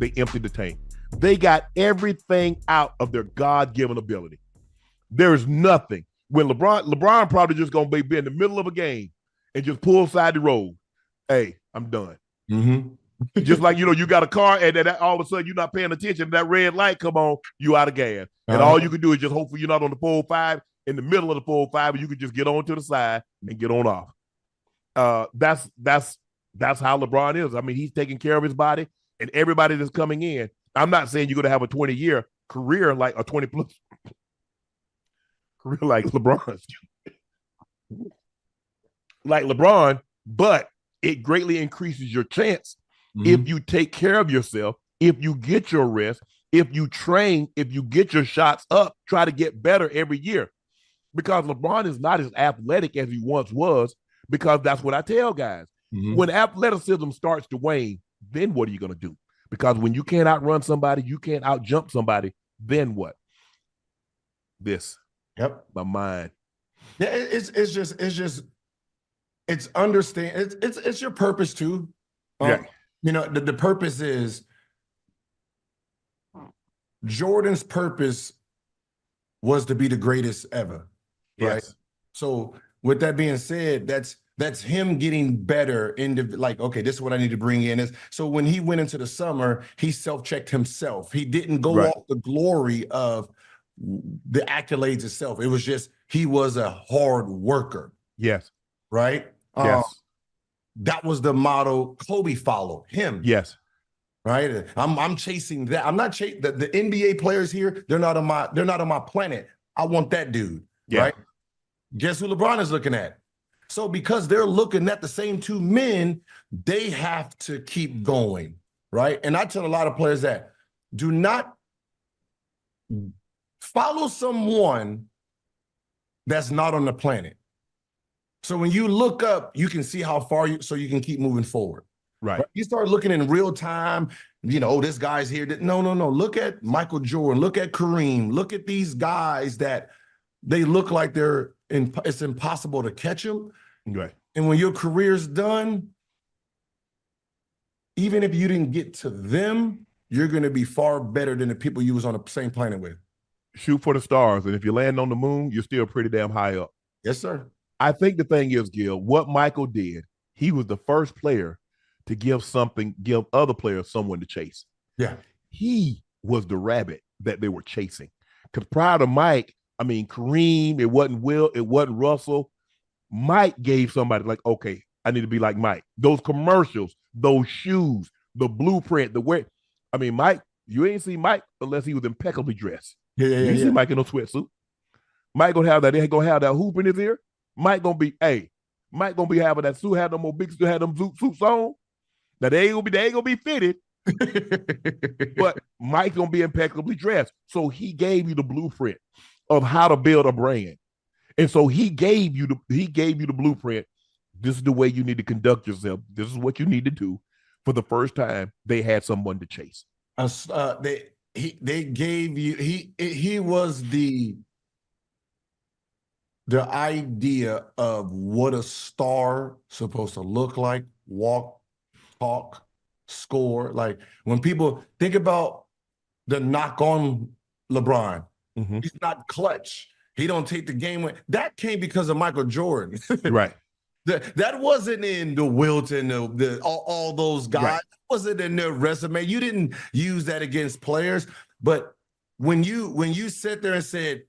they emptied the tank. They got everything out of their God-given ability. There is nothing. When LeBron probably just going to be in the middle of a game and just pull side the road. Hey, I'm done. Just like, you got a car and then all of a sudden you're not paying attention. That red light come on, you out of gas. And all you can do is just hopefully you're not on the 405 in the middle of the 405 and you can just get on to the side and get on off. That's how LeBron is. I mean, he's taking care of his body and everybody that's coming in. I'm not saying you're going to have a 20-year career like a 20-plus career like LeBron. Like LeBron, but it greatly increases your chance if you take care of yourself, if you get your rest, if you train, if you get your shots up, try to get better every year. Because LeBron is not as athletic as he once was, because that's what I tell guys. When athleticism starts to wane, then what are you going to do? Because when you can't outrun somebody, you can't outjump somebody, then what? This. Yep. My mind. Yeah, it's understand. It's your purpose too. Yeah. The purpose is Jordan's purpose was to be the greatest ever. Right. Yes. So with that being said, that's him getting better into like, okay, this is what I need to bring in. So when he went into the summer, he self-checked himself. He didn't go off the glory of the accolades itself. It was just, he was a hard worker. Yes. Right? Yes. That was the model Kobe followed him. Yes. Right? I'm chasing that. I'm not chasing the NBA players here. They're not on my planet. I want that dude. Yeah. Right? Guess who LeBron is looking at? So because they're looking at the same two men, they have to keep going, right? And I tell a lot of players that do not follow someone that's not on the planet. So when you look up, you can see how far so you can keep moving forward. Right. You start looking in real time, this guy's here. No. Look at Michael Jordan. Look at Kareem. Look at these guys that they look like it's impossible to catch them. Right. And when your career's done, even if you didn't get to them, you're going to be far better than the people you was on the same planet with. Shoot for the stars. And if you land on the moon, you're still pretty damn high up. Yes, sir. I think the thing is, Gil, what Michael did, he was the first player to give other players someone to chase. Yeah. He was the rabbit that they were chasing. Because prior to Mike, I mean, Kareem, it wasn't Will, it wasn't Russell. Mike gave somebody like, okay, I need to be like Mike. Those commercials, those shoes, the blueprint, the way. I mean, Mike, you ain't see Mike unless he was impeccably dressed. You see Mike in no sweatsuit. Mike gonna have that. They gonna have that hoop in his ear. Mike gonna be having that suit, have them more big, still have them suits on. Now they ain't gonna be fitted, but Mike's gonna be impeccably dressed. So he gave you the blueprint of how to build a brand. And so he gave you the blueprint. This is the way you need to conduct yourself. This is what you need to do. For the first time, they had someone to chase. They gave you, he was the idea of what a star supposed to look like, walk, talk, score. Like when people think about the knock on LeBron, he's not clutch. He don't take the game away. That came because of Michael Jordan. Right. That wasn't in the Wilt and all those guys. Right. That wasn't in their resume. You didn't use that against players. But when you sat there and said,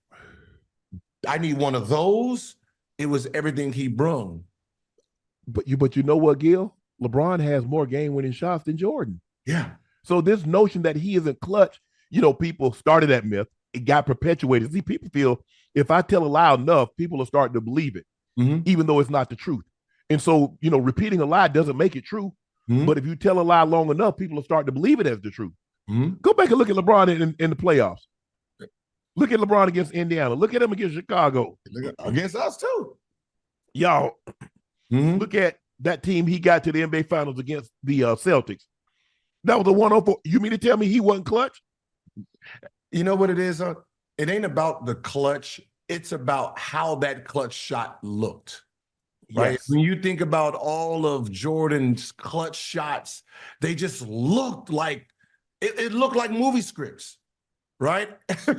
I need one of those, it was everything he brung. But you know what, Gil? LeBron has more game-winning shots than Jordan. Yeah. So this notion that he isn't clutch, people started that myth. It got perpetuated. See, people feel if I tell a lie enough, people are starting to believe it, even though it's not the truth. And so, repeating a lie doesn't make it true. But if you tell a lie long enough, people will start to believe it as the truth. Go back and look at LeBron in the playoffs. Look at LeBron against Indiana. Look at him against Chicago. Against us too. Y'all, look at that team he got to the NBA Finals against the Celtics. That was a 104. You mean to tell me he wasn't clutch? You know what it is? It ain't about the clutch. It's about how that clutch shot looked. Right? Yes. When you think about all of Jordan's clutch shots, they just looked like it looked like movie scripts, right?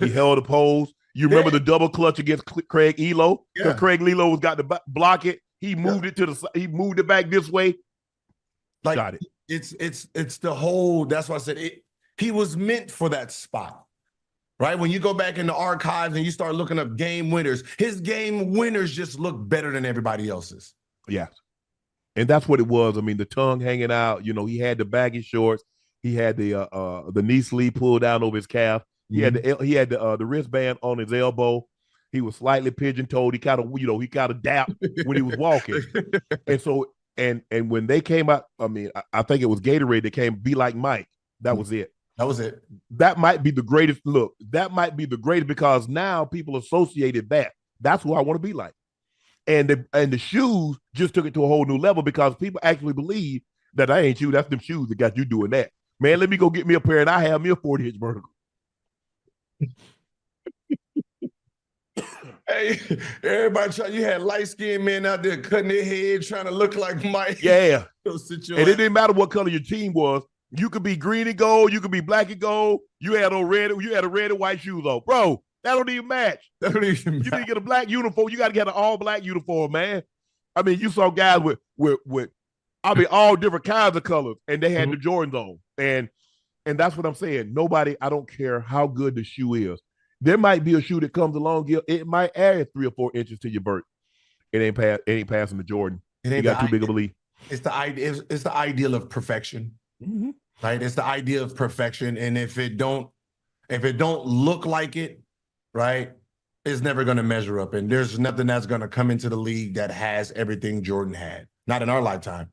He held a pose. You remember the double clutch against Craig Elo? Because Craig Elo was got to block it. He moved it to the. He moved it back this way. Like Got it. It's the whole. That's why I said it. He was meant for that spot, right? When you go back in the archives and you start looking up game winners, his game winners just look better than everybody else's. Yeah, and that's what it was. I mean, the tongue hanging out. You know, he had the baggy shorts. He had the knee sleeve pulled down over his calf. He had the wristband on his elbow. He was slightly pigeon-toed. He kind of dapped when he was walking. And so and when they came out, I mean, I think it was Gatorade that came, Be Like Mike. That was it. That was it. That might be the greatest. Look, that might be the greatest because now people associated that. That's who I want to be like. And the shoes just took it to a whole new level because people actually believe that I ain't you. That's them shoes that got you doing that. Man, let me go get me a pair and I have me a 40-inch vertical. Hey, everybody, you had light-skinned men out there cutting their head, trying to look like Mike. Yeah. And it didn't matter what color your team was. You could be green and gold. You could be black and gold. You had a red and white shoes on. Bro, that don't even match. You didn't get a black uniform. You got to get an all-black uniform, man. I mean, you saw guys with all different kinds of colors, and they had the Jordans on. And that's what I'm saying. Nobody, I don't care how good the shoe is. There might be a shoe that comes along, Gil. It might add 3 or 4 inches to your vert. It ain't passing the Jordan. It got too big of a lead. It's the ideal of perfection, right? It's the idea of perfection, and if it don't look like it, right, it's never going to measure up. And there's nothing that's going to come into the league that has everything Jordan had. Not in our lifetime.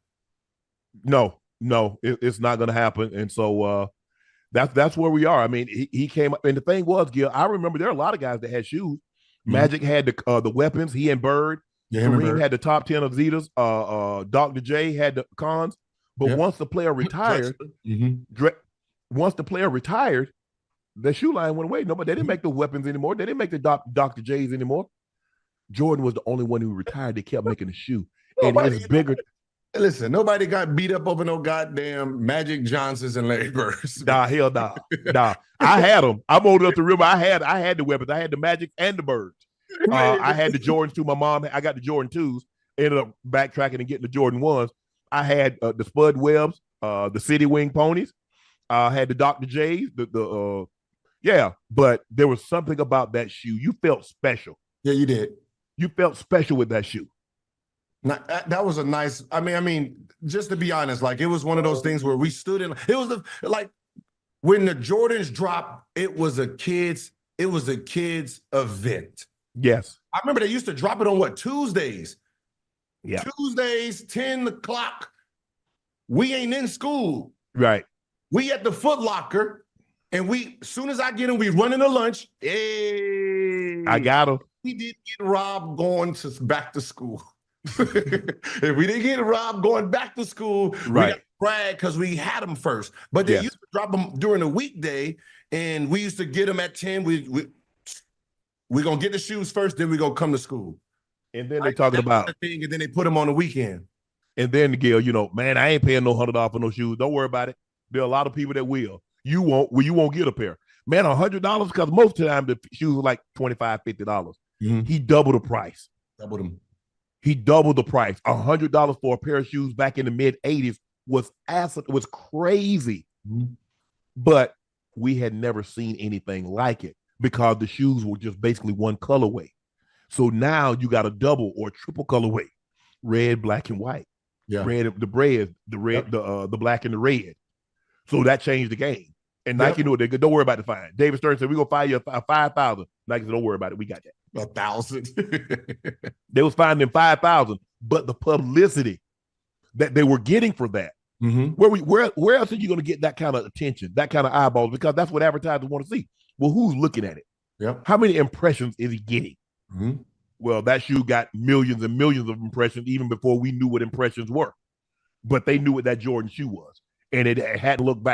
No, it's not going to happen. And so that's where we are. I mean, he came up, and the thing was, Gil, I remember there are a lot of guys that had shoes. Magic had the weapons. He and Bird. Kareem had the top 10 of Zetas. Dr. J had the cons. But once the player retired, the shoe line went away. No, but they didn't make the weapons anymore. They didn't make the Dr. J's anymore. Jordan was the only one who retired. They kept making the shoe. And it's bigger. Listen, nobody got beat up over no goddamn Magic Johnsons and Larry Birds. Nah, hell nah. I had them. I'm old enough to remember I had the weapons. I had the Magic and the Birds. I had the Jordans too. My mom, I got the Jordan 2s. Ended up backtracking and getting the Jordan 1s. I had the Spud Webbs, the City Wing Ponies. I had the Dr. J's, but there was something about that shoe. You felt special. Yeah, you did. You felt special with that shoe. Now, that was a nice. I mean, just to be honest, like it was one of those things where we stood in. It was when the Jordans dropped. It was a kids event. Yes, I remember they used to drop it on Tuesdays. Yeah, Tuesdays, 10 o'clock. We ain't in school. Right. We at the Foot Locker, and as soon as I get in, we running to lunch. Hey, I got them. We did get robbed going back to school. If we didn't get robbed going back to school, we got to brag because we had them first. But they used to drop them during a weekday, and we used to get them at 10. We're going to get the shoes first, then we're going to come to school. And then they're talking about thing, and then they put them on the weekend. And then, Gil, man, I ain't paying no $100 for no shoes. Don't worry about it. There are a lot of people that will. You won't get a pair. Man, $100, because most of the time the shoes are like $25, $50. He doubled the price. He doubled the price. $100 for a pair of shoes back in the mid-'80s was crazy. But we had never seen anything like it because the shoes were just basically one colorway. So now you got a double or triple colorway: red, black, and white. Yeah, red, the red, the black and the red. So that changed the game. And Nike knew it. Don't worry about the fine. David Stern said, "We're gonna fine you $5,000." Nike said, "Don't worry about it. We got that." 1,000. They was fining them $5,000, but the publicity that they were getting for that. Where else are you going to get that kind of attention, that kind of eyeballs? Because that's what advertisers want to see. Well, who's looking at it? How many impressions is he getting? Well, that shoe got millions and millions of impressions even before we knew what impressions were. But they knew what that Jordan shoe was, and it hadn't looked back.